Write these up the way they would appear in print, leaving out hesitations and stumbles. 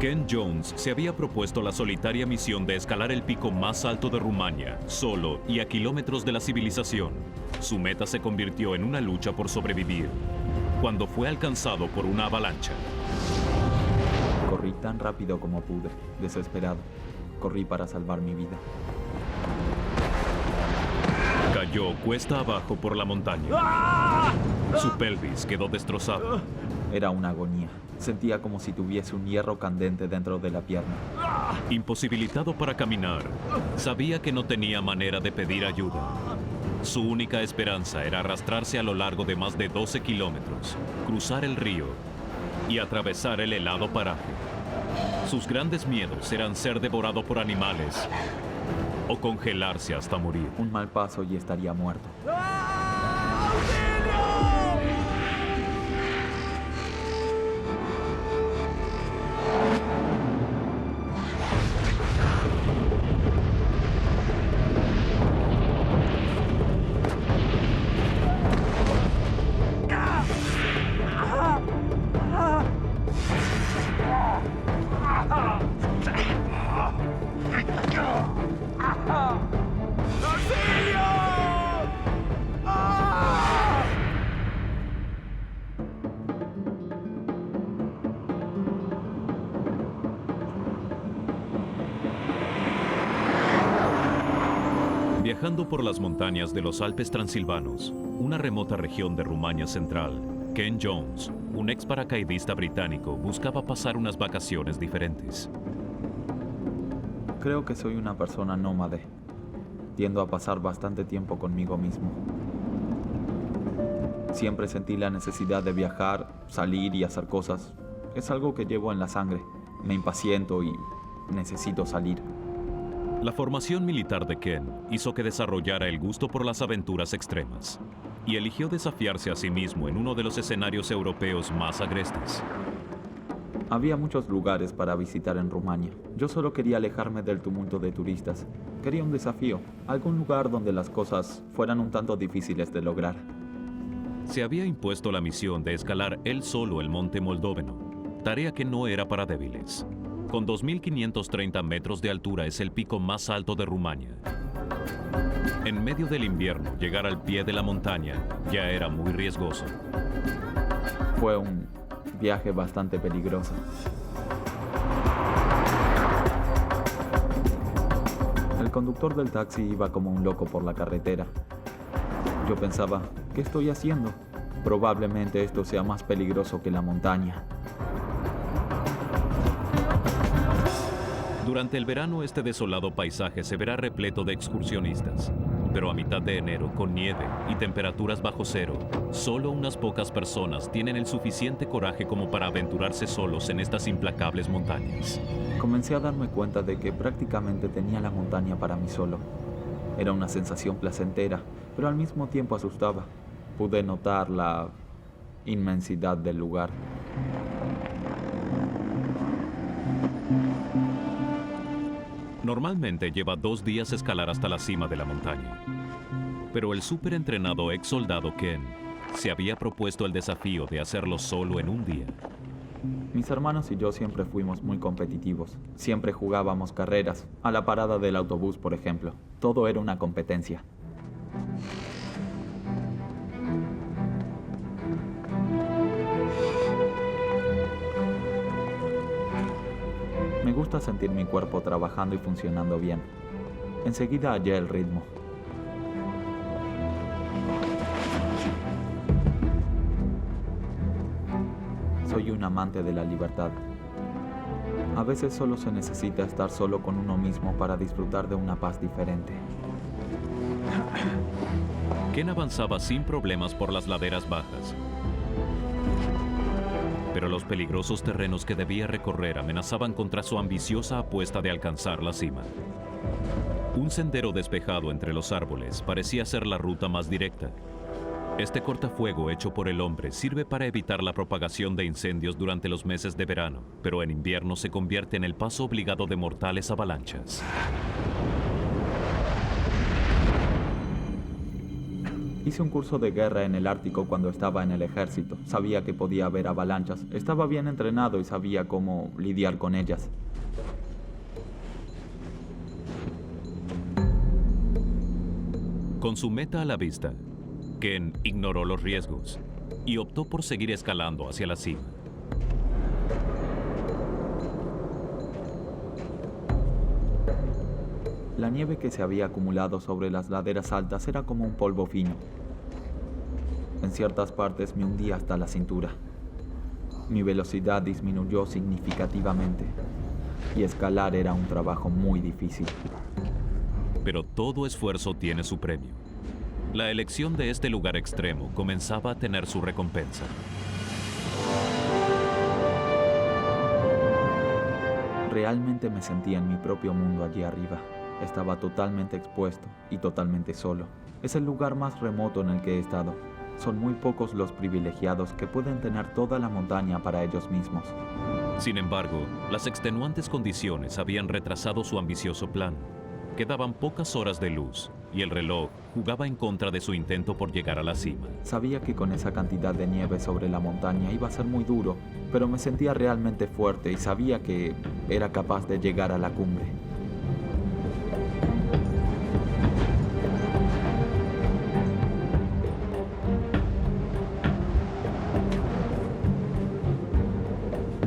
Ken Jones se había propuesto la solitaria misión de escalar el pico más alto de Rumania, solo y a kilómetros de la civilización. Su meta se convirtió en una lucha por sobrevivir, cuando fue alcanzado por una avalancha. Corrí tan rápido como pude, desesperado. Corrí para salvar mi vida. Cayó cuesta abajo por la montaña. Su pelvis quedó destrozada. Era una agonía. Sentía como si tuviese un hierro candente dentro de la pierna. Imposibilitado para caminar, sabía que no tenía manera de pedir ayuda. Su única esperanza era arrastrarse a lo largo de más de 12 kilómetros, cruzar el río y atravesar el helado paraje. Sus grandes miedos eran ser devorado por animales o congelarse hasta morir. Un mal paso y estaría muerto. Viajando por las montañas de los Alpes transilvanos, una remota región de Rumania central, Ken Jones, un ex paracaidista británico, buscaba pasar unas vacaciones diferentes. Creo que soy una persona nómade. Tiendo a pasar bastante tiempo conmigo mismo. Siempre sentí la necesidad de viajar, salir y hacer cosas. Es algo que llevo en la sangre. Me impaciento y necesito salir. La formación militar de Ken hizo que desarrollara el gusto por las aventuras extremas y eligió desafiarse a sí mismo en uno de los escenarios europeos más agrestes. Había muchos lugares para visitar en Rumania. Yo solo quería alejarme del tumulto de turistas. Quería un desafío, algún lugar donde las cosas fueran un tanto difíciles de lograr. Se había impuesto la misión de escalar él solo el monte Moldoveno, tarea que no era para débiles. Con 2.530 metros de altura es el pico más alto de Rumania. En medio del invierno, llegar al pie de la montaña ya era muy riesgoso. Fue un viaje bastante peligroso. El conductor del taxi iba como un loco por la carretera. Yo pensaba, ¿qué estoy haciendo? Probablemente esto sea más peligroso que la montaña. Durante el verano este desolado paisaje se verá repleto de excursionistas, pero a mitad de enero, con nieve y temperaturas bajo cero, solo unas pocas personas tienen el suficiente coraje como para aventurarse solos en estas implacables montañas. Comencé a darme cuenta de que prácticamente tenía la montaña para mí solo. Era una sensación placentera, pero al mismo tiempo asustaba. Pude notar la inmensidad del lugar. Normalmente lleva 2 días escalar hasta la cima de la montaña. Pero el superentrenado ex soldado Ken se había propuesto el desafío de hacerlo solo en un día. Mis hermanos y yo siempre fuimos muy competitivos. Siempre jugábamos carreras, a la parada del autobús, por ejemplo. Todo era una competencia. Me gusta sentir mi cuerpo trabajando y funcionando bien. Enseguida hallé el ritmo. Soy un amante de la libertad. A veces solo se necesita estar solo con uno mismo para disfrutar de una paz diferente. Ken avanzaba sin problemas por las laderas bajas, pero los peligrosos terrenos que debía recorrer amenazaban contra su ambiciosa apuesta de alcanzar la cima. Un sendero despejado entre los árboles parecía ser la ruta más directa. Este cortafuego hecho por el hombre sirve para evitar la propagación de incendios durante los meses de verano, pero en invierno se convierte en el paso obligado de mortales avalanchas. Hice un curso de guerra en el Ártico cuando estaba en el ejército. Sabía que podía haber avalanchas. Estaba bien entrenado y sabía cómo lidiar con ellas. Con su meta a la vista, Ken ignoró los riesgos y optó por seguir escalando hacia la cima. La nieve que se había acumulado sobre las laderas altas era como un polvo fino. En ciertas partes me hundía hasta la cintura. Mi velocidad disminuyó significativamente y escalar era un trabajo muy difícil. Pero todo esfuerzo tiene su premio. La elección de este lugar extremo comenzaba a tener su recompensa. Realmente me sentía en mi propio mundo allí arriba. Estaba totalmente expuesto y totalmente solo. Es el lugar más remoto en el que he estado. Son muy pocos los privilegiados que pueden tener toda la montaña para ellos mismos. Sin embargo, las extenuantes condiciones habían retrasado su ambicioso plan. Quedaban pocas horas de luz y el reloj jugaba en contra de su intento por llegar a la cima. Sabía que con esa cantidad de nieve sobre la montaña iba a ser muy duro, pero me sentía realmente fuerte y sabía que era capaz de llegar a la cumbre.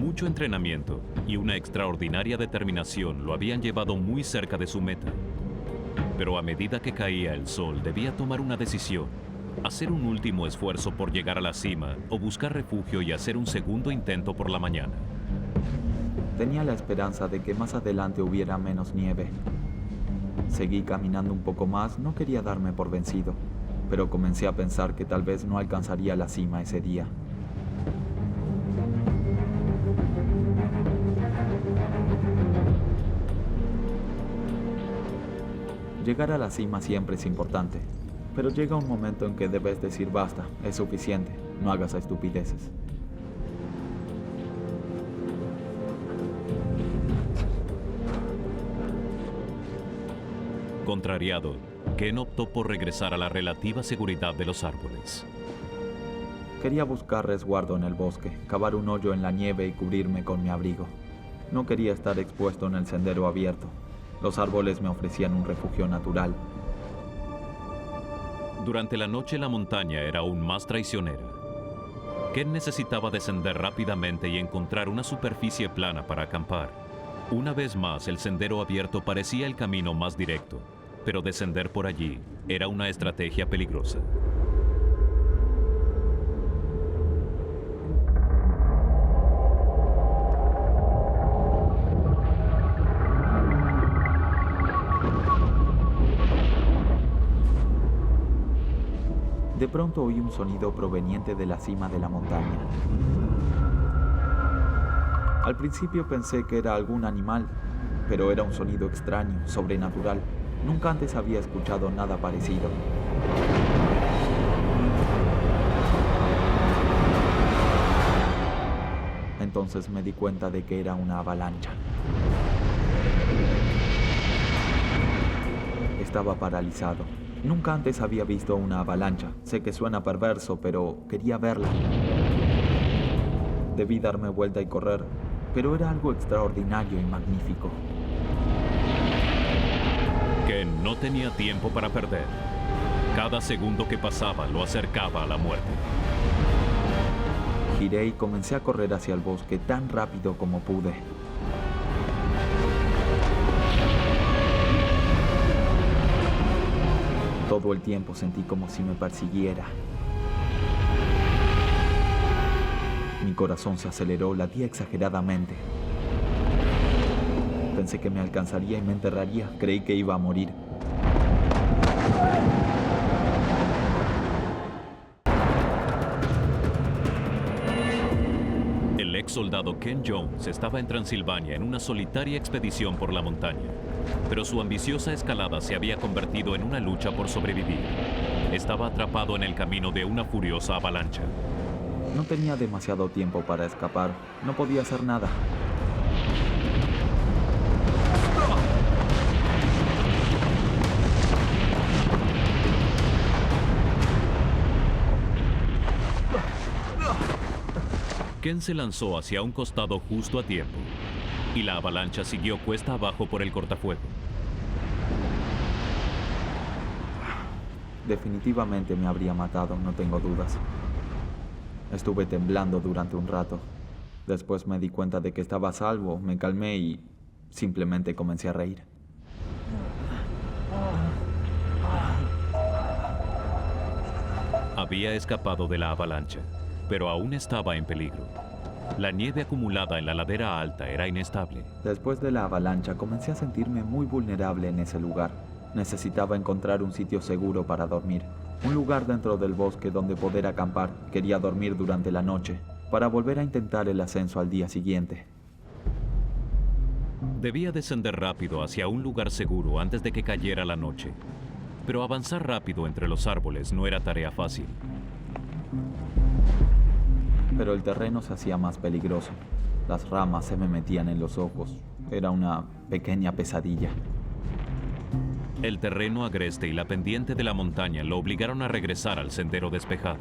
Mucho entrenamiento y una extraordinaria determinación lo habían llevado muy cerca de su meta. Pero a medida que caía el sol, debía tomar una decisión: hacer un último esfuerzo por llegar a la cima o buscar refugio y hacer un segundo intento por la mañana. Tenía la esperanza de que más adelante hubiera menos nieve. Seguí caminando un poco más, no quería darme por vencido, pero comencé a pensar que tal vez no alcanzaría la cima ese día. Llegar a la cima siempre es importante, pero llega un momento en que debes decir basta, es suficiente, no hagas estupideces. Contrariado, Ken optó por regresar a la relativa seguridad de los árboles. Quería buscar resguardo en el bosque, cavar un hoyo en la nieve y cubrirme con mi abrigo. No quería estar expuesto en el sendero abierto. Los árboles me ofrecían un refugio natural. Durante la noche la montaña era aún más traicionera. Ken necesitaba descender rápidamente y encontrar una superficie plana para acampar. Una vez más, el sendero abierto parecía el camino más directo, pero descender por allí era una estrategia peligrosa. De pronto oí un sonido proveniente de la cima de la montaña. Al principio pensé que era algún animal, pero era un sonido extraño, sobrenatural. Nunca antes había escuchado nada parecido. Entonces me di cuenta de que era una avalancha. Estaba paralizado. Nunca antes había visto una avalancha. Sé que suena perverso, pero quería verla. Debí darme vuelta y correr, pero era algo extraordinario y magnífico. Ken no tenía tiempo para perder. Cada segundo que pasaba lo acercaba a la muerte. Giré y comencé a correr hacia el bosque tan rápido como pude. Todo el tiempo sentí como si me persiguiera. Mi corazón se aceleró, latía exageradamente. Pensé que me alcanzaría y me enterraría. Creí que iba a morir. El ex soldado Ken Jones estaba en Transilvania en una solitaria expedición por la montaña, pero su ambiciosa escalada se había convertido en una lucha por sobrevivir. Estaba atrapado en el camino de una furiosa avalancha. No tenía demasiado tiempo para escapar. No podía hacer nada. Ken se lanzó hacia un costado justo a tiempo, y la avalancha siguió cuesta abajo por el cortafuego. Definitivamente me habría matado, no tengo dudas. Estuve temblando durante un rato. Después me di cuenta de que estaba a salvo, me calmé y simplemente comencé a reír. Había escapado de la avalancha, pero aún estaba en peligro. La nieve acumulada en la ladera alta era inestable. Después de la avalancha comencé a sentirme muy vulnerable en ese lugar. Necesitaba encontrar un sitio seguro para dormir. Un lugar dentro del bosque donde poder acampar. Quería dormir durante la noche, para volver a intentar el ascenso al día siguiente. Debía descender rápido hacia un lugar seguro antes de que cayera la noche. Pero avanzar rápido entre los árboles no era tarea fácil. Pero el terreno se hacía más peligroso. Las ramas se me metían en los ojos. Era una pequeña pesadilla. El terreno agreste y la pendiente de la montaña lo obligaron a regresar al sendero despejado.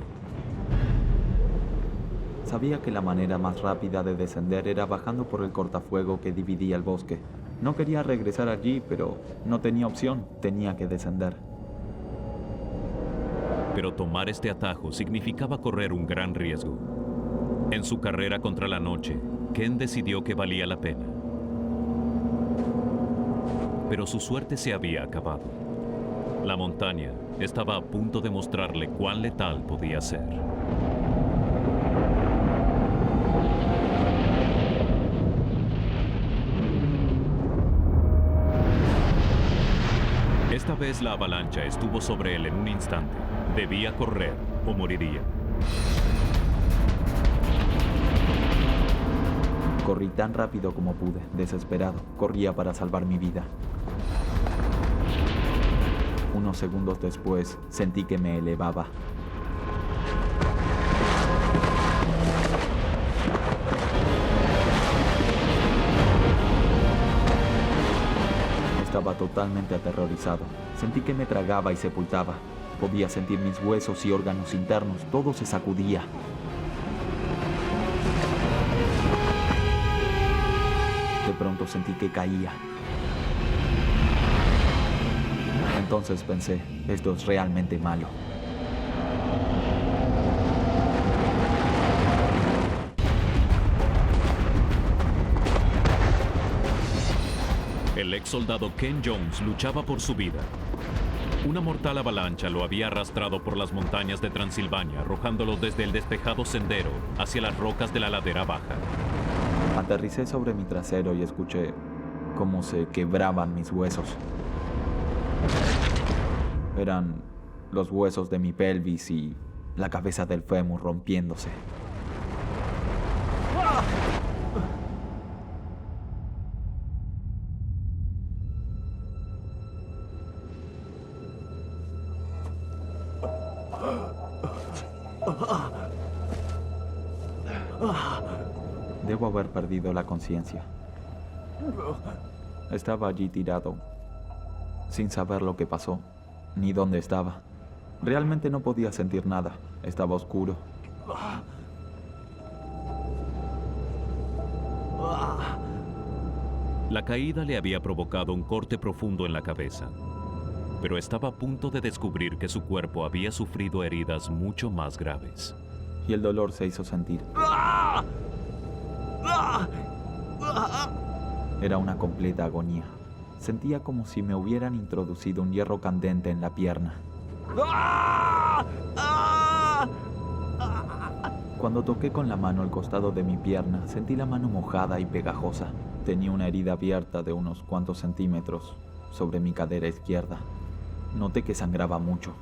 Sabía que la manera más rápida de descender era bajando por el cortafuego que dividía el bosque. No quería regresar allí, pero no tenía opción. Tenía que descender. Pero tomar este atajo significaba correr un gran riesgo. En su carrera contra la noche, Ken decidió que valía la pena. Pero su suerte se había acabado. La montaña estaba a punto de mostrarle cuán letal podía ser. Esta vez la avalancha estuvo sobre él en un instante. Debía correr o moriría. Corrí tan rápido como pude, desesperado. Corría para salvar mi vida. Unos segundos después, sentí que me elevaba. Estaba totalmente aterrorizado. Sentí que me tragaba y sepultaba. Podía sentir mis huesos y órganos internos. Todo se sacudía. De pronto sentí que caía. Entonces pensé, esto es realmente malo. El ex soldado Ken Jones luchaba por su vida. Una mortal avalancha lo había arrastrado por las montañas de Transilvania, arrojándolo desde el despejado sendero hacia las rocas de la ladera baja. Aterricé sobre mi trasero y escuché cómo se quebraban mis huesos. Eran los huesos de mi pelvis y la cabeza del fémur rompiéndose. Debo haber perdido la conciencia. Estaba allí tirado, sin saber lo que pasó, ni dónde estaba. Realmente no podía sentir nada. Estaba oscuro. La caída le había provocado un corte profundo en la cabeza, pero estaba a punto de descubrir que su cuerpo había sufrido heridas mucho más graves. Y el dolor se hizo sentir. Era una completa agonía. Sentía como si me hubieran introducido un hierro candente en la pierna. Cuando toqué con la mano el costado de mi pierna, sentí la mano mojada y pegajosa. Tenía una herida abierta de unos cuantos centímetros sobre mi cadera izquierda. Noté que sangraba mucho.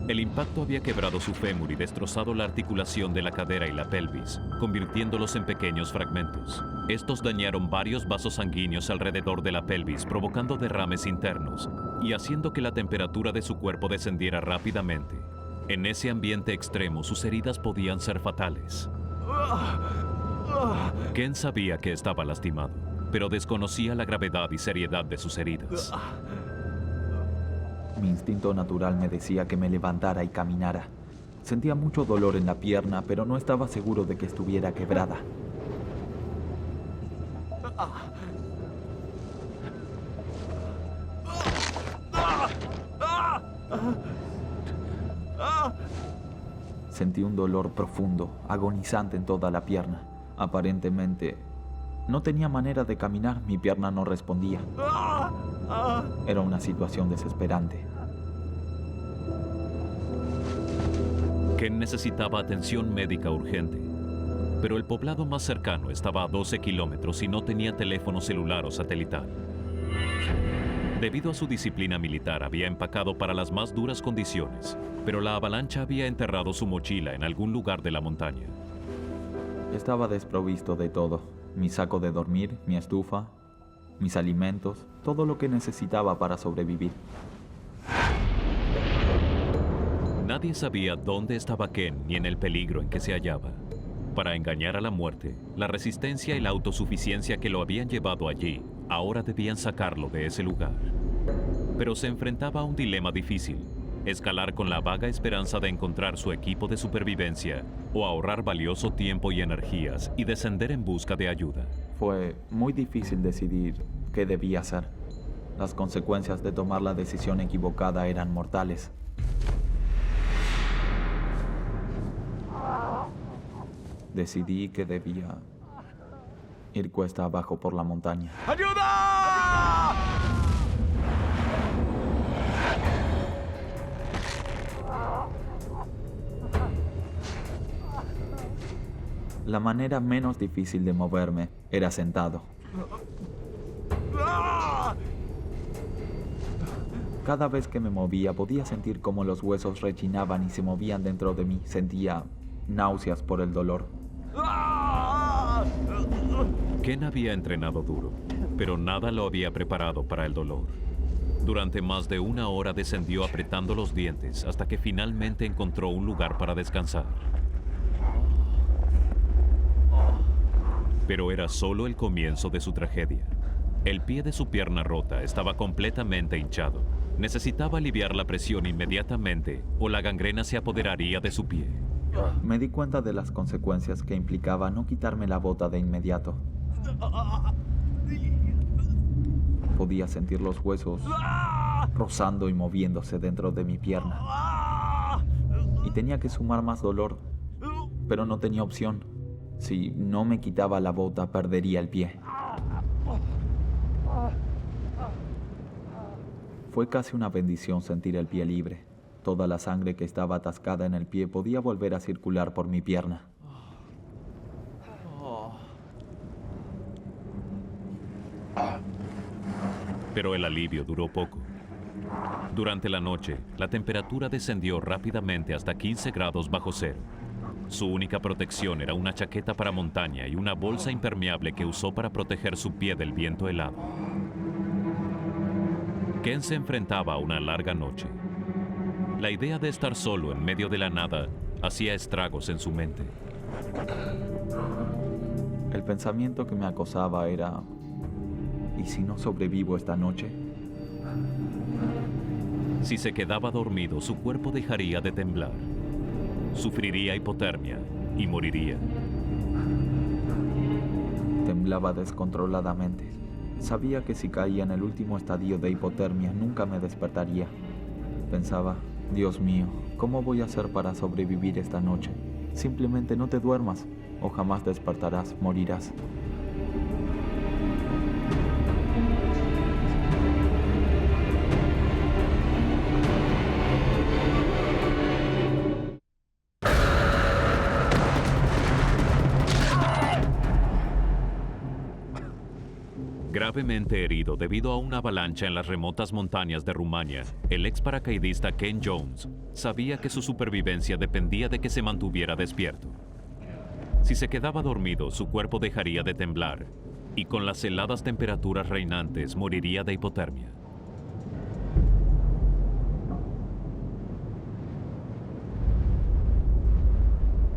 El impacto había quebrado su fémur y destrozado la articulación de la cadera y la pelvis, convirtiéndolos en pequeños fragmentos. Estos dañaron varios vasos sanguíneos alrededor de la pelvis, provocando derrames internos y haciendo que la temperatura de su cuerpo descendiera rápidamente. En ese ambiente extremo, sus heridas podían ser fatales. Ken sabía que estaba lastimado, pero desconocía la gravedad y seriedad de sus heridas. Mi instinto natural me decía que me levantara y caminara. Sentía mucho dolor en la pierna, pero no estaba seguro de que estuviera quebrada. Sentí un dolor profundo, agonizante en toda la pierna. Aparentemente, no tenía manera de caminar, mi pierna no respondía. Era una situación desesperante. Ken necesitaba atención médica urgente, pero el poblado más cercano estaba a 12 kilómetros y no tenía teléfono celular o satelital. Debido a su disciplina militar, había empacado para las más duras condiciones, pero la avalancha había enterrado su mochila en algún lugar de la montaña. Estaba desprovisto de todo. Mi saco de dormir, mi estufa, mis alimentos, todo lo que necesitaba para sobrevivir. Nadie sabía dónde estaba Ken ni en el peligro en que se hallaba. Para engañar a la muerte, la resistencia y la autosuficiencia que lo habían llevado allí, ahora debían sacarlo de ese lugar. Pero se enfrentaba a un dilema difícil: escalar con la vaga esperanza de encontrar su equipo de supervivencia o ahorrar valioso tiempo y energías y descender en busca de ayuda. Fue muy difícil decidir qué debía hacer. Las consecuencias de tomar la decisión equivocada eran mortales. Decidí que debía ir cuesta abajo por la montaña. ¡Ayuda! La manera menos difícil de moverme era sentado. Cada vez que me movía podía sentir cómo los huesos rechinaban y se movían dentro de mí. Sentía náuseas por el dolor. Ken había entrenado duro, pero nada lo había preparado para el dolor. Durante más de 1 hora descendió apretando los dientes hasta que finalmente encontró un lugar para descansar. Pero era solo el comienzo de su tragedia. El pie de su pierna rota estaba completamente hinchado. Necesitaba aliviar la presión inmediatamente o la gangrena se apoderaría de su pie. Me di cuenta de las consecuencias que implicaba no quitarme la bota de inmediato. Podía sentir los huesos rozando y moviéndose dentro de mi pierna. Y tenía que sumar más dolor, pero no tenía opción. Si no me quitaba la bota, perdería el pie. Fue casi una bendición sentir el pie libre. Toda la sangre que estaba atascada en el pie podía volver a circular por mi pierna. Pero el alivio duró poco. Durante la noche, la temperatura descendió rápidamente hasta 15 grados bajo cero. Su única protección era una chaqueta para montaña y una bolsa impermeable que usó para proteger su pie del viento helado. Ken se enfrentaba a una larga noche. La idea de estar solo en medio de la nada hacía estragos en su mente. El pensamiento que me acosaba era: ¿y si no sobrevivo esta noche? Si se quedaba dormido, su cuerpo dejaría de temblar. Sufriría hipotermia y moriría. Temblaba descontroladamente. Sabía que si caía en el último estadio de hipotermia nunca me despertaría. Pensaba: Dios mío, ¿cómo voy a hacer para sobrevivir esta noche? Simplemente no te duermas, o jamás despertarás, morirás. Gravemente herido debido a una avalancha en las remotas montañas de Rumania, el ex paracaidista Ken Jones sabía que su supervivencia dependía de que se mantuviera despierto. Si se quedaba dormido, su cuerpo dejaría de temblar y con las heladas temperaturas reinantes moriría de hipotermia.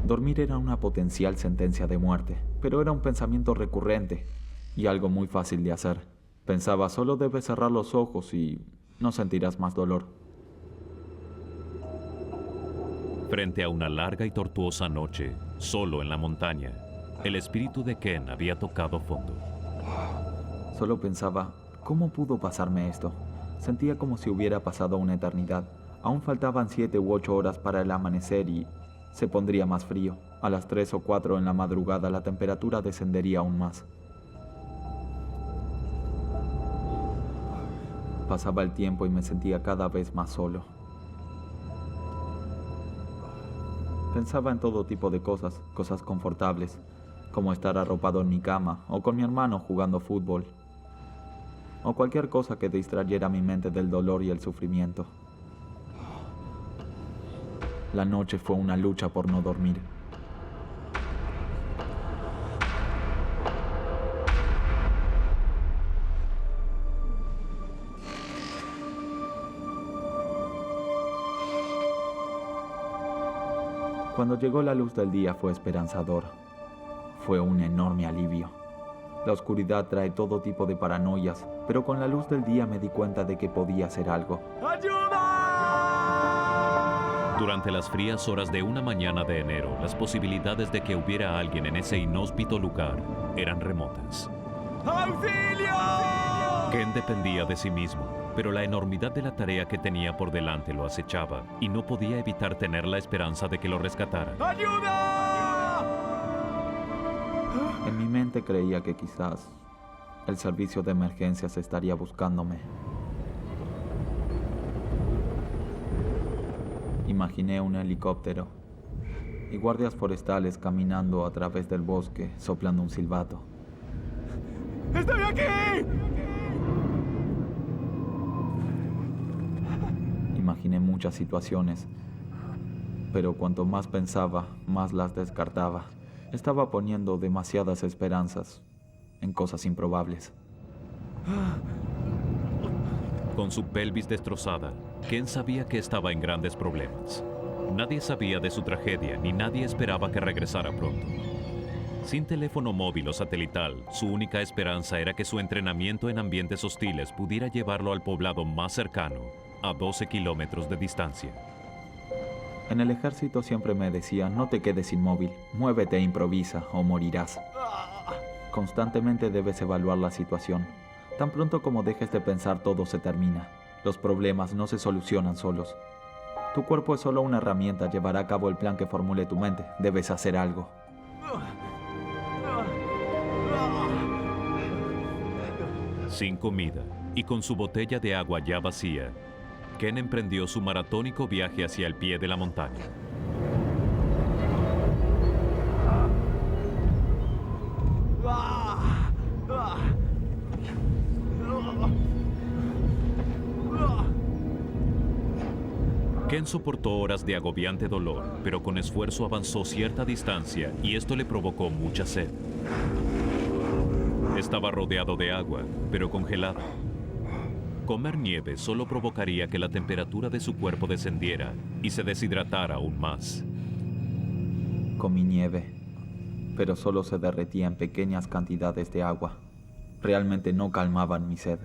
Dormir era una potencial sentencia de muerte, pero era un pensamiento recurrente y algo muy fácil de hacer. Pensaba: solo debes cerrar los ojos y no sentirás más dolor. Frente a una larga y tortuosa noche, solo en la montaña, el espíritu de Ken había tocado fondo. Solo pensaba, ¿cómo pudo pasarme esto? Sentía como si hubiera pasado una eternidad. Aún faltaban 7 u 8 horas para el amanecer y se pondría más frío. A las 3 o 4 en la madrugada la temperatura descendería aún más. Pasaba el tiempo y me sentía cada vez más solo. Pensaba en todo tipo de cosas confortables, como estar arropado en mi cama o con mi hermano jugando fútbol, o cualquier cosa que distrayera mi mente del dolor y el sufrimiento. La noche fue una lucha por no dormir. Cuando llegó la luz del día fue esperanzador. Fue un enorme alivio. La oscuridad trae todo tipo de paranoias, pero con la luz del día me di cuenta de que podía hacer algo. ¡Ayuda! Durante las frías horas de una mañana de enero, las posibilidades de que hubiera alguien en ese inhóspito lugar eran remotas. ¡Auxilio! Ken dependía de sí mismo, pero la enormidad de la tarea que tenía por delante lo acechaba y no podía evitar tener la esperanza de que lo rescataran. ¡Ayuda! En mi mente creía que quizás el servicio de emergencias estaría buscándome. Imaginé un helicóptero y guardias forestales caminando a través del bosque, soplando un silbato. ¡Estoy aquí! Imaginé muchas situaciones, pero cuanto más pensaba, más las descartaba. Estaba poniendo demasiadas esperanzas en cosas improbables. Con su pelvis destrozada, Ken sabía que estaba en grandes problemas. Nadie sabía de su tragedia, ni nadie esperaba que regresara pronto. Sin teléfono móvil o satelital, su única esperanza era que su entrenamiento en ambientes hostiles pudiera llevarlo al poblado más cercano, a 12 kilómetros de distancia. En el ejército siempre me decían, no te quedes inmóvil, muévete e improvisa o morirás. Constantemente debes evaluar la situación. Tan pronto como dejes de pensar, todo se termina. Los problemas no se solucionan solos. Tu cuerpo es solo una herramienta, llevará a cabo el plan que formule tu mente. Debes hacer algo. Sin comida y con su botella de agua ya vacía, Ken emprendió su maratónico viaje hacia el pie de la montaña. Ken soportó horas de agobiante dolor, pero con esfuerzo avanzó cierta distancia y esto le provocó mucha sed. Estaba rodeado de agua, pero congelado. Comer nieve solo provocaría que la temperatura de su cuerpo descendiera y se deshidratara aún más. Comí nieve, pero solo se derretía en pequeñas cantidades de agua. Realmente no calmaban mi sed.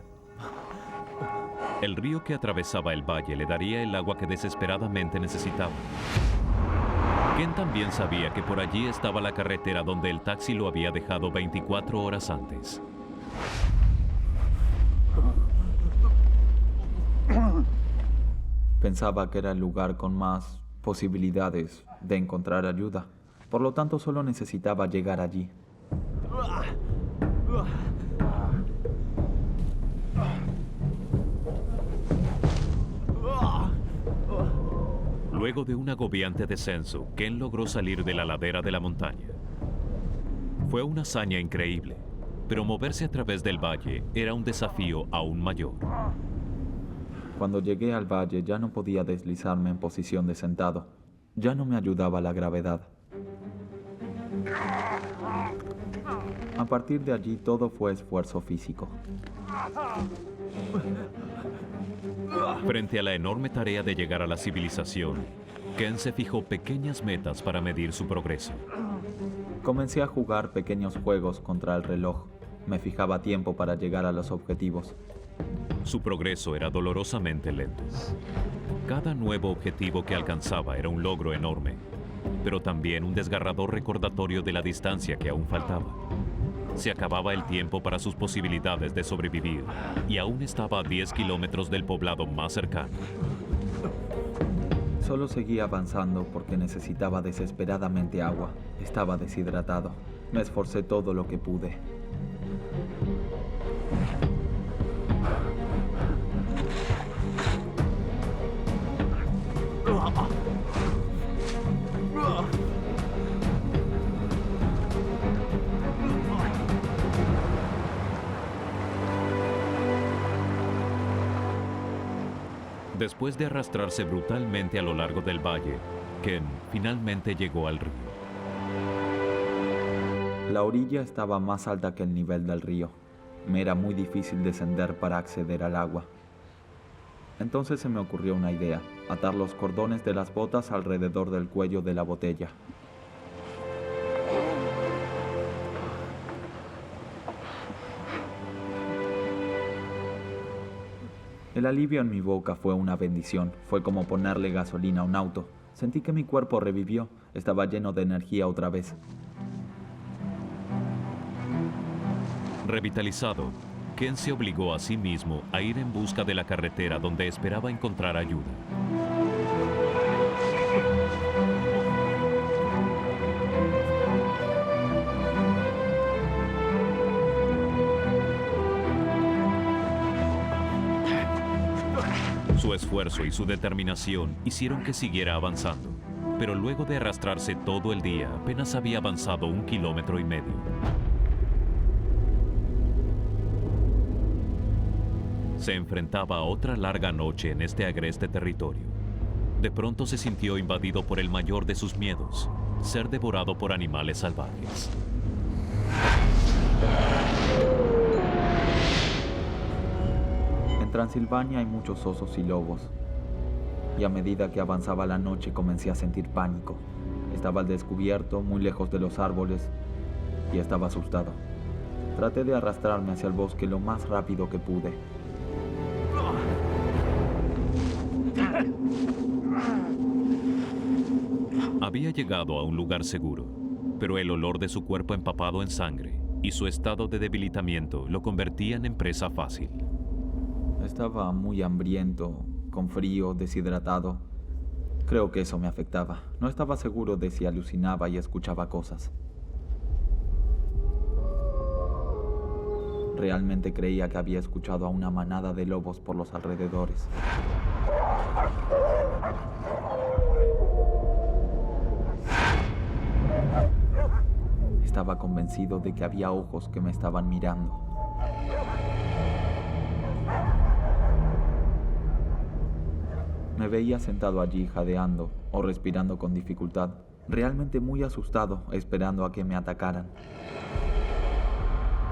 El río que atravesaba el valle le daría el agua que desesperadamente necesitaba. Ken también sabía que por allí estaba la carretera donde el taxi lo había dejado 24 horas antes. Pensaba que era el lugar con más posibilidades de encontrar ayuda. Por lo tanto, solo necesitaba llegar allí. Luego de un agobiante descenso, Ken logró salir de la ladera de la montaña. Fue una hazaña increíble, pero moverse a través del valle era un desafío aún mayor. Cuando llegué al valle ya no podía deslizarme en posición de sentado. Ya no me ayudaba la gravedad. A partir de allí todo fue esfuerzo físico. Frente a la enorme tarea de llegar a la civilización, Ken se fijó pequeñas metas para medir su progreso. Comencé a jugar pequeños juegos contra el reloj. Me fijaba tiempo para llegar a los objetivos. Su progreso era dolorosamente lento. Cada nuevo objetivo que alcanzaba era un logro enorme, pero también un desgarrador recordatorio de la distancia que aún faltaba. Se acababa el tiempo para sus posibilidades de sobrevivir y aún estaba a 10 kilómetros del poblado más cercano. Solo seguía avanzando porque necesitaba desesperadamente agua. Estaba deshidratado. Me esforcé todo lo que pude. Después de arrastrarse brutalmente a lo largo del valle, Ken finalmente llegó al río. La orilla estaba más alta que el nivel del río. Me era muy difícil descender para acceder al agua. Entonces se me ocurrió una idea: atar los cordones de las botas alrededor del cuello de la botella. El alivio en mi boca fue una bendición. Fue como ponerle gasolina a un auto. Sentí que mi cuerpo revivió. Estaba lleno de energía otra vez. Revitalizado, Ken se obligó a sí mismo a ir en busca de la carretera donde esperaba encontrar ayuda. Su esfuerzo y su determinación hicieron que siguiera avanzando, pero luego de arrastrarse todo el día, apenas había avanzado 1,5 kilómetros. Se enfrentaba a otra larga noche en este agreste territorio. De pronto se sintió invadido por el mayor de sus miedos: ser devorado por animales salvajes. En Transilvania hay muchos osos y lobos. Y a medida que avanzaba la noche comencé a sentir pánico. Estaba al descubierto, muy lejos de los árboles, y estaba asustado. Traté de arrastrarme hacia el bosque lo más rápido que pude. Había llegado a un lugar seguro, pero el olor de su cuerpo empapado en sangre y su estado de debilitamiento lo convertían en presa fácil. Estaba muy hambriento, con frío, deshidratado. Creo que eso me afectaba. No estaba seguro de si alucinaba y escuchaba cosas. Realmente creía que había escuchado a una manada de lobos por los alrededores. Estaba convencido de que había ojos que me estaban mirando. Me veía sentado allí jadeando o respirando con dificultad, realmente muy asustado, esperando a que me atacaran.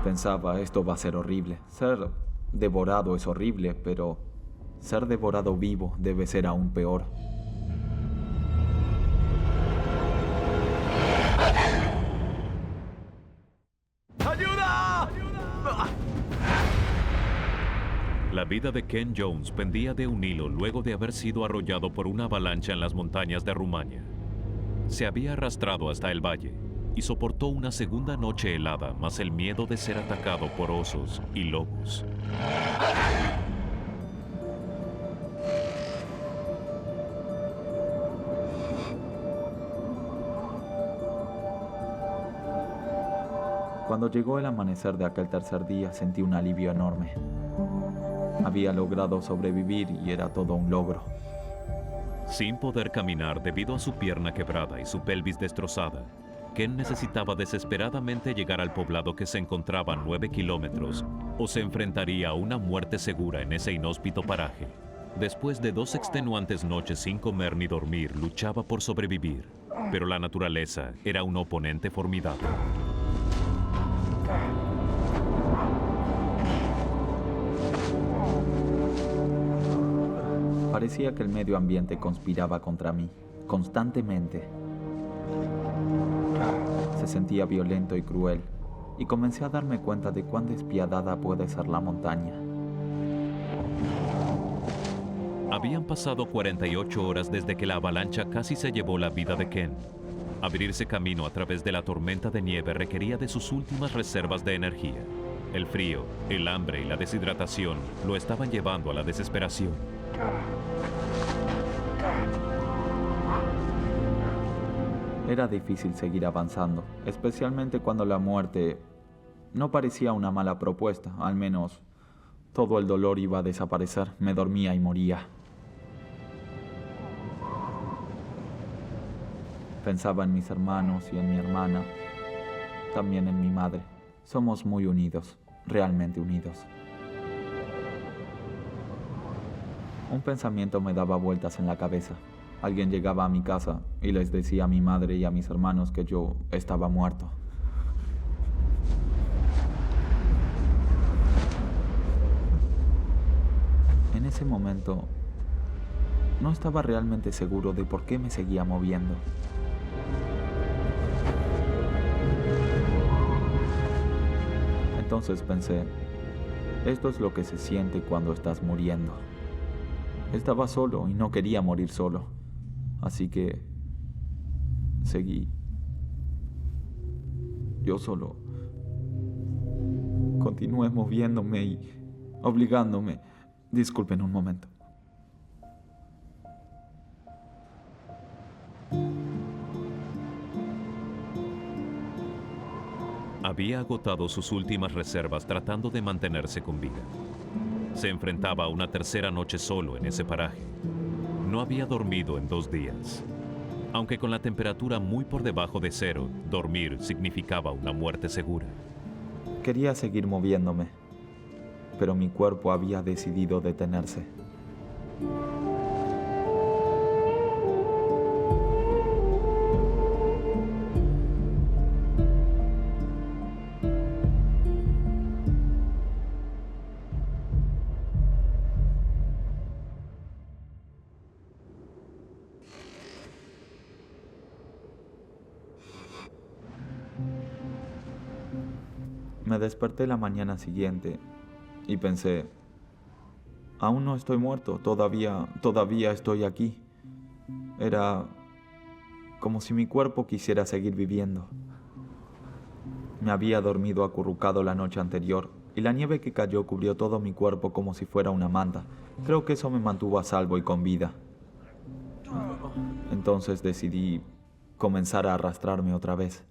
Pensaba, esto va a ser horrible. Ser devorado es horrible, pero ser devorado vivo debe ser aún peor. ¡Ayuda! La vida de Ken Jones pendía de un hilo luego de haber sido arrollado por una avalancha en las montañas de Rumania. Se había arrastrado hasta el valle y soportó una segunda noche helada, más el miedo de ser atacado por osos y lobos. Cuando llegó el amanecer de aquel tercer día, sentí un alivio enorme. Había logrado sobrevivir y era todo un logro. Sin poder caminar debido a su pierna quebrada y su pelvis destrozada, Ken necesitaba desesperadamente llegar al poblado que se encontraba a 9 kilómetros o se enfrentaría a una muerte segura en ese inhóspito paraje. Después de 2 extenuantes noches sin comer ni dormir, luchaba por sobrevivir, pero la naturaleza era un oponente formidable. Parecía que el medio ambiente conspiraba contra mí, constantemente. Se sentía violento y cruel, y comencé a darme cuenta de cuán despiadada puede ser la montaña. Habían pasado 48 horas desde que la avalancha casi se llevó la vida de Ken. Abrirse camino a través de la tormenta de nieve requería de sus últimas reservas de energía. El frío, el hambre y la deshidratación lo estaban llevando a la desesperación. Era difícil seguir avanzando, especialmente cuando la muerte no parecía una mala propuesta. Al menos todo el dolor iba a desaparecer. Me dormía y moría. Pensaba en mis hermanos y en mi hermana, también en mi madre. Somos muy unidos, realmente unidos. Un pensamiento me daba vueltas en la cabeza. Alguien llegaba a mi casa y les decía a mi madre y a mis hermanos que yo estaba muerto. En ese momento, no estaba realmente seguro de por qué me seguía moviendo. Entonces pensé, esto es lo que se siente cuando estás muriendo. Estaba solo y no quería morir solo, así que seguí. Yo solo continué moviéndome y obligándome. Disculpen un momento. Había agotado sus últimas reservas tratando de mantenerse con vida. Se enfrentaba a una tercera noche solo en ese paraje. No había dormido en 2 días. Aunque con la temperatura muy por debajo de 0, dormir significaba una muerte segura. Quería seguir moviéndome, pero mi cuerpo había decidido detenerse. Me desperté la mañana siguiente y pensé, aún no estoy muerto, todavía estoy aquí. Era como si mi cuerpo quisiera seguir viviendo. Me había dormido acurrucado la noche anterior y la nieve que cayó cubrió todo mi cuerpo como si fuera una manta. Creo que eso me mantuvo a salvo y con vida. Entonces decidí comenzar a arrastrarme otra vez.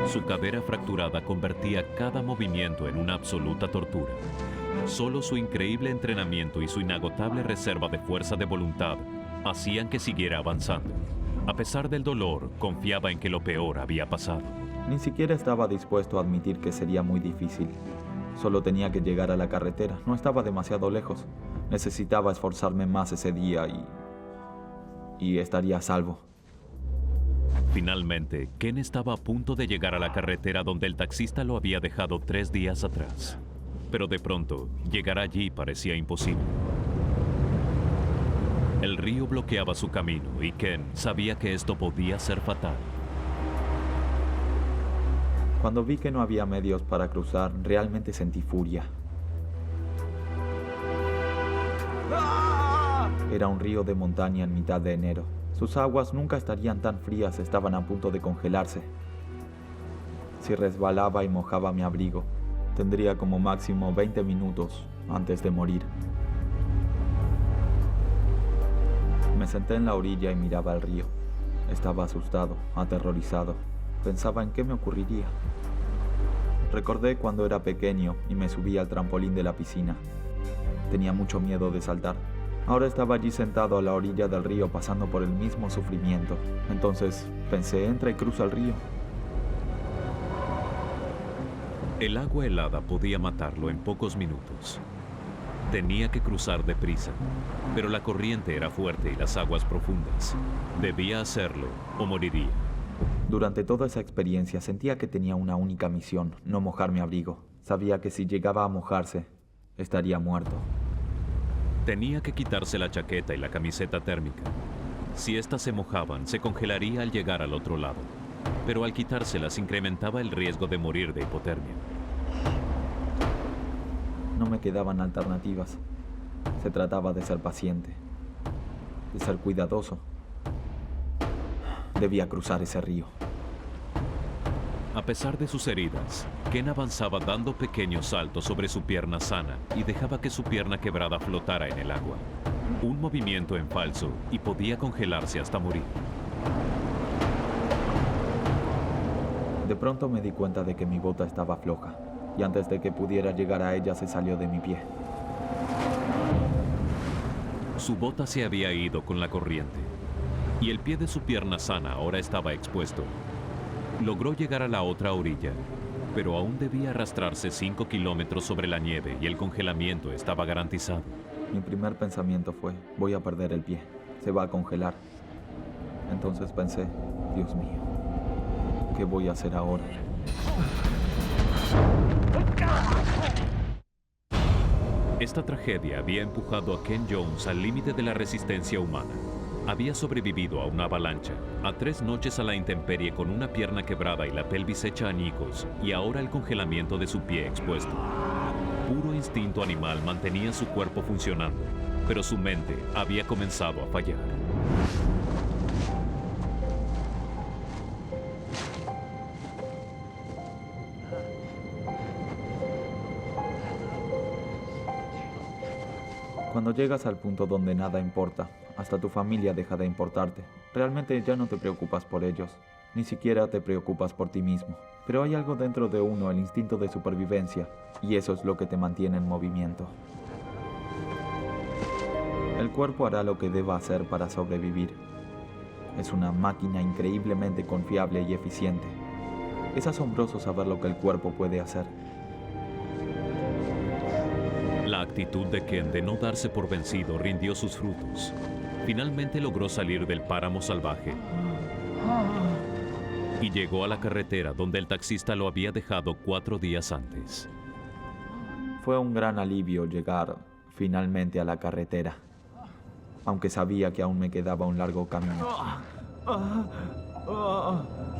Su cadera fracturada convertía cada movimiento en una absoluta tortura. Solo su increíble entrenamiento y su inagotable reserva de fuerza de voluntad hacían que siguiera avanzando. A pesar del dolor, confiaba en que lo peor había pasado. Ni siquiera estaba dispuesto a admitir que sería muy difícil. Solo tenía que llegar a la carretera, no estaba demasiado lejos. Necesitaba esforzarme más ese día y estaría a salvo. Finalmente, Ken estaba a punto de llegar a la carretera donde el taxista lo había dejado 3 días atrás. Pero de pronto, llegar allí parecía imposible. El río bloqueaba su camino y Ken sabía que esto podía ser fatal. Cuando vi que no había medios para cruzar, realmente sentí furia. Era un río de montaña en mitad de enero. Sus aguas nunca estarían tan frías, estaban a punto de congelarse. Si resbalaba y mojaba mi abrigo, tendría como máximo 20 minutos antes de morir. Me senté en la orilla y miraba el río. Estaba asustado, aterrorizado. Pensaba en qué me ocurriría. Recordé cuando era pequeño y me subí al trampolín de la piscina. Tenía mucho miedo de saltar. Ahora estaba allí sentado a la orilla del río pasando por el mismo sufrimiento. Entonces pensé, entra y cruza el río. El agua helada podía matarlo en pocos minutos. Tenía que cruzar deprisa, pero la corriente era fuerte y las aguas profundas. Debía hacerlo o moriría. Durante toda esa experiencia sentía que tenía una única misión, no mojar mi abrigo. Sabía que si llegaba a mojarse, estaría muerto. Tenía que quitarse la chaqueta y la camiseta térmica. Si éstas se mojaban, se congelaría al llegar al otro lado. pero al quitárselas incrementaba el riesgo de morir de hipotermia. No me quedaban alternativas. Se trataba de ser paciente, de ser cuidadoso. Debía cruzar ese río. A pesar de sus heridas, Ken avanzaba dando pequeños saltos sobre su pierna sana y dejaba que su pierna quebrada flotara en el agua. Un movimiento en falso y podía congelarse hasta morir. De pronto me di cuenta de que mi bota estaba floja, y antes de que pudiera llegar a ella se salió de mi pie. Su bota se había ido con la corriente, y el pie de su pierna sana ahora estaba expuesto. Logró llegar a la otra orilla, pero aún debía arrastrarse 5 kilómetros sobre la nieve y el congelamiento estaba garantizado. Mi primer pensamiento fue, voy a perder el pie, se va a congelar. Entonces pensé, Dios mío, ¿qué voy a hacer ahora? Esta tragedia había empujado a Ken Jones al límite de la resistencia humana. Había sobrevivido a una avalancha, a 3 noches a la intemperie con una pierna quebrada y la pelvis hecha añicos, y ahora el congelamiento de su pie expuesto. Puro instinto animal mantenía su cuerpo funcionando, pero su mente había comenzado a fallar. Cuando llegas al punto donde nada importa, hasta tu familia deja de importarte. Realmente ya no te preocupas por ellos, ni siquiera te preocupas por ti mismo. Pero hay algo dentro de uno, el instinto de supervivencia, y eso es lo que te mantiene en movimiento. El cuerpo hará lo que deba hacer para sobrevivir. Es una máquina increíblemente confiable y eficiente. Es asombroso saber lo que el cuerpo puede hacer. La actitud de Ken de no darse por vencido rindió sus frutos. Finalmente logró salir del páramo salvaje y llegó a la carretera donde el taxista lo había dejado 4 días antes. Fue un gran alivio llegar finalmente a la carretera, aunque sabía que aún me quedaba un largo camino.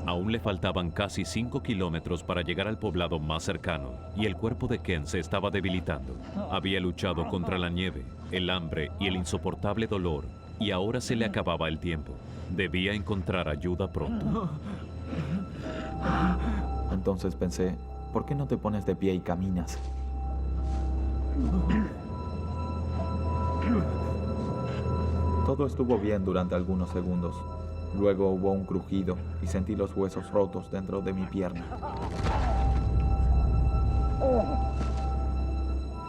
Aún le faltaban casi 5 kilómetros para llegar al poblado más cercano y el cuerpo de Ken se estaba debilitando. Había luchado contra la nieve, el hambre y el insoportable dolor y ahora se le acababa el tiempo. Debía encontrar ayuda pronto. Entonces pensé, ¿por qué no te pones de pie y caminas? Todo estuvo bien durante algunos segundos. Luego hubo un crujido y sentí los huesos rotos dentro de mi pierna.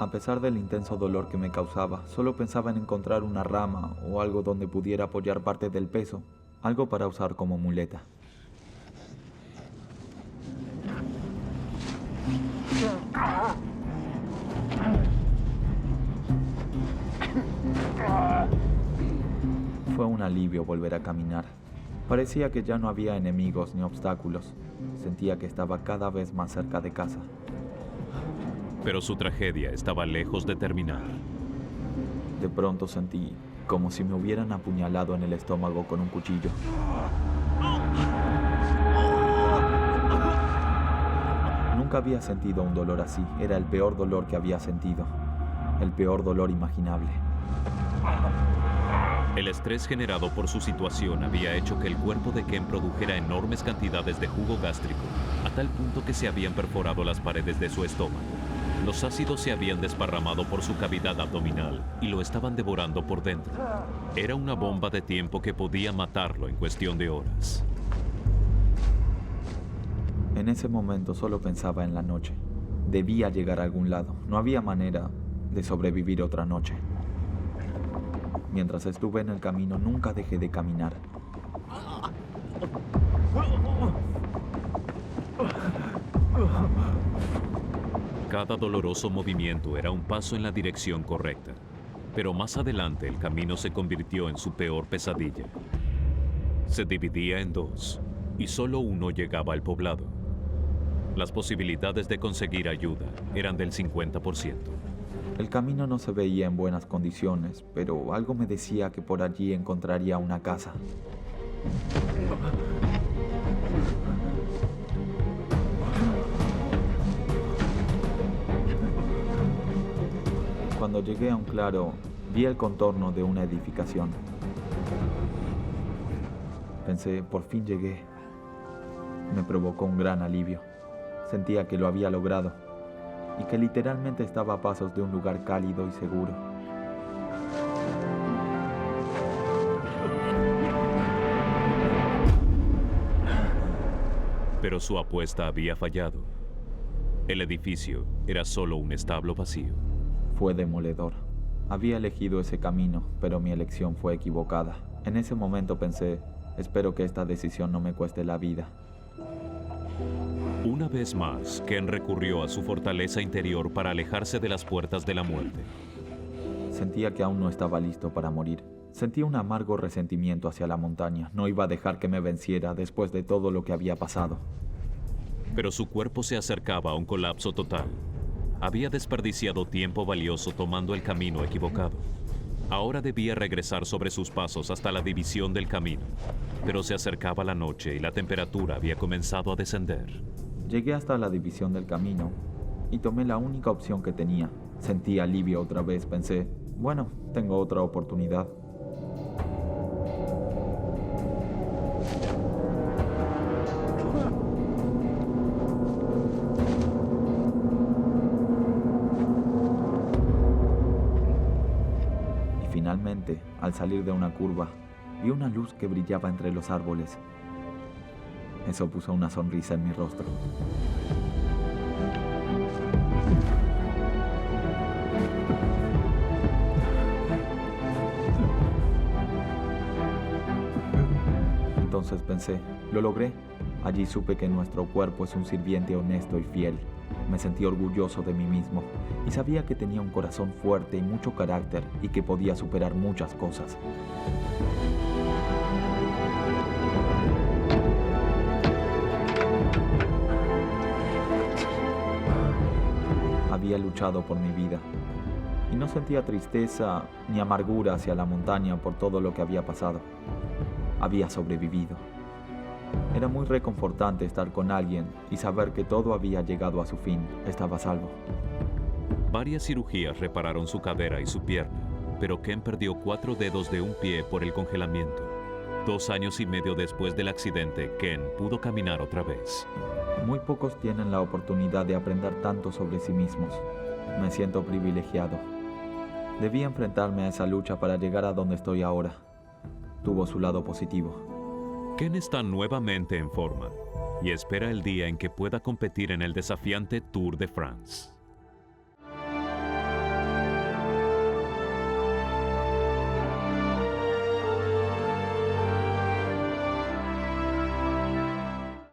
A pesar del intenso dolor que me causaba, solo pensaba en encontrar una rama o algo donde pudiera apoyar parte del peso, algo para usar como muleta. Fue un alivio volver a caminar. Parecía que ya no había enemigos ni obstáculos. Sentía que estaba cada vez más cerca de casa. Pero su tragedia estaba lejos de terminar. De pronto sentí como si me hubieran apuñalado en el estómago con un cuchillo. Nunca había sentido un dolor así. Era el peor dolor que había sentido. El peor dolor imaginable. El estrés generado por su situación había hecho que el cuerpo de Ken produjera enormes cantidades de jugo gástrico, a tal punto que se habían perforado las paredes de su estómago. Los ácidos se habían desparramado por su cavidad abdominal y lo estaban devorando por dentro. Era una bomba de tiempo que podía matarlo en cuestión de horas. En ese momento solo pensaba en la noche. Debía llegar a algún lado. No había manera de sobrevivir otra noche. Mientras estuve en el camino, nunca dejé de caminar. Cada doloroso movimiento era un paso en la dirección correcta, pero más adelante el camino se convirtió en su peor pesadilla. Se dividía en 2 y solo uno llegaba al poblado. Las posibilidades de conseguir ayuda eran del 50%. El camino no se veía en buenas condiciones, pero algo me decía que por allí encontraría una casa. Cuando llegué a un claro, vi el contorno de una edificación. Pensé, por fin llegué. Me provocó un gran alivio. Sentía que lo había logrado y que literalmente estaba a pasos de un lugar cálido y seguro. Pero su apuesta había fallado. El edificio era solo un establo vacío. Fue demoledor. Había elegido ese camino, pero mi elección fue equivocada. En ese momento pensé, espero que esta decisión no me cueste la vida. Una vez más, Ken recurrió a su fortaleza interior para alejarse de las puertas de la muerte. Sentía que aún no estaba listo para morir. Sentía un amargo resentimiento hacia la montaña. No iba a dejar que me venciera después de todo lo que había pasado. Pero su cuerpo se acercaba a un colapso total. Había desperdiciado tiempo valioso tomando el camino equivocado. Ahora debía regresar sobre sus pasos hasta la división del camino. Pero se acercaba la noche y la temperatura había comenzado a descender. Llegué hasta la división del camino y tomé la única opción que tenía. Sentí alivio otra vez. Pensé, bueno, tengo otra oportunidad. Y finalmente, al salir de una curva, vi una luz que brillaba entre los árboles. Eso puso una sonrisa en mi rostro. Entonces pensé, lo logré. Allí supe que nuestro cuerpo es un sirviente honesto y fiel. Me sentí orgulloso de mí mismo y sabía que tenía un corazón fuerte y mucho carácter y que podía superar muchas cosas. Había luchado por mi vida y no sentía tristeza ni amargura hacia la montaña por todo lo que había pasado. Había sobrevivido. Era muy reconfortante estar con alguien y saber que todo había llegado a su fin. Estaba a salvo. Varias cirugías repararon su cadera y su pierna, pero Ken perdió 4 dedos de un pie por el congelamiento. 2 años y medio después del accidente, Ken pudo caminar otra vez. Muy pocos tienen la oportunidad de aprender tanto sobre sí mismos. Me siento privilegiado. Debí enfrentarme a esa lucha para llegar a donde estoy ahora. Tuvo su lado positivo. Ken está nuevamente en forma y espera el día en que pueda competir en el desafiante Tour de France.